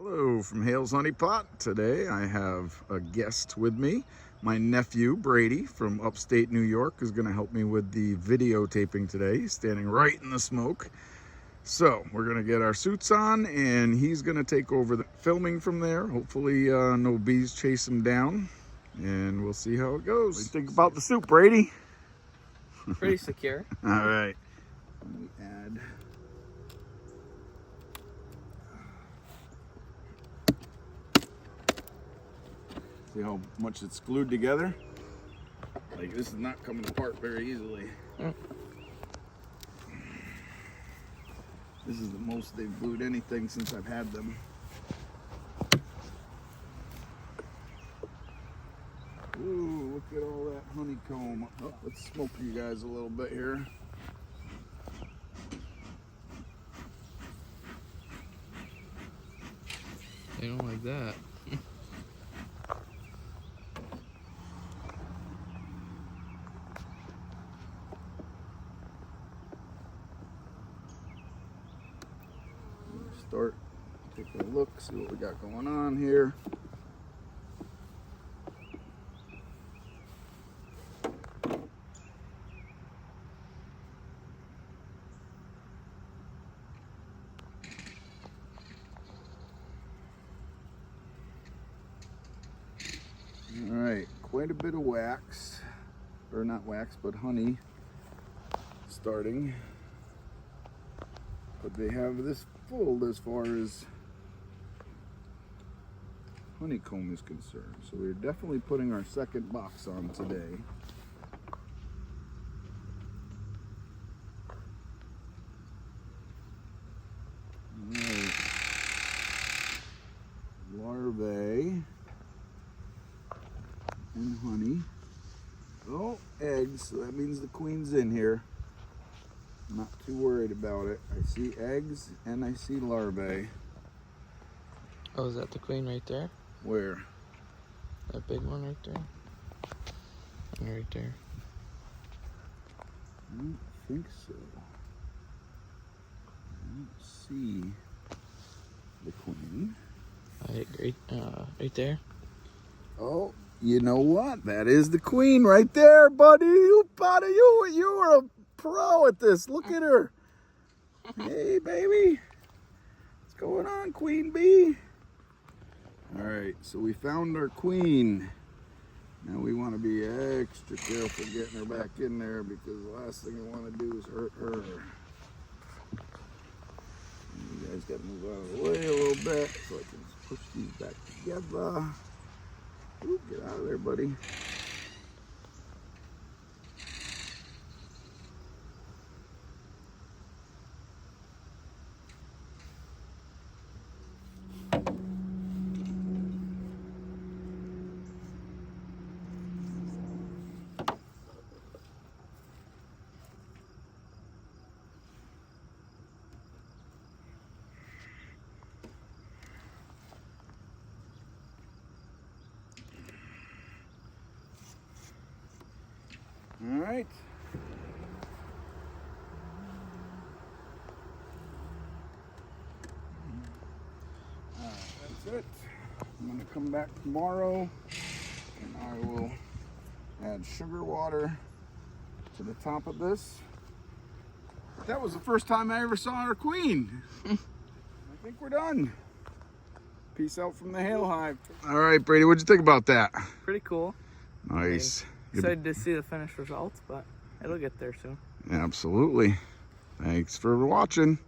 Hello from Hale's Honey Pot. Today I have a guest with me. My nephew, Brady, from Upstate New York, is going to help me with the videotaping today. He's standing right in the smoke. So we're going to get our suits on and he's going to take over the filming from there. Hopefully no bees chase him down and we'll see how it goes. What do you think about the suit, Brady? Pretty secure. All right. Let me add. See how much it's glued together? Like, this is not coming apart very easily. This is the most they've glued anything since I've had them. Ooh, look at all that honeycomb. Oh, let's smoke you guys a little bit here. They don't like that. Start, take a look, see what we got going on here. All right, quite a bit of wax, or not wax, but honey starting. But they have this full as far as honeycomb is concerned. So we're definitely putting our second box on today. All right. Larvae and honey. Oh, eggs, so that means the queen's in here. I'm not too worried about it. I see eggs and I see larvae. Oh, is that the queen right there? Where? That big one right there? And right there. I don't think so. I don't see the queen. Right there. Oh, you know what? That is the queen right there, buddy. You were a pro at this. Look at her. Hey, baby. What's going on, queen bee? All right, so we found our queen. Now we want to be extra careful getting her back in there because the last thing I want to do is hurt her. You guys got to move out of the way a little bit so I can push these back together. Ooh, get out of there, buddy. All right. That's it. I'm going to come back tomorrow and I will add sugar water to the top of this. That was the first time I ever saw our queen. I think we're done. Peace out from the Hale Hive. All right, Brady, what'd you think about that? Pretty cool. Nice. Excited to see the finished results, but it'll get there soon. Absolutely. Thanks for watching.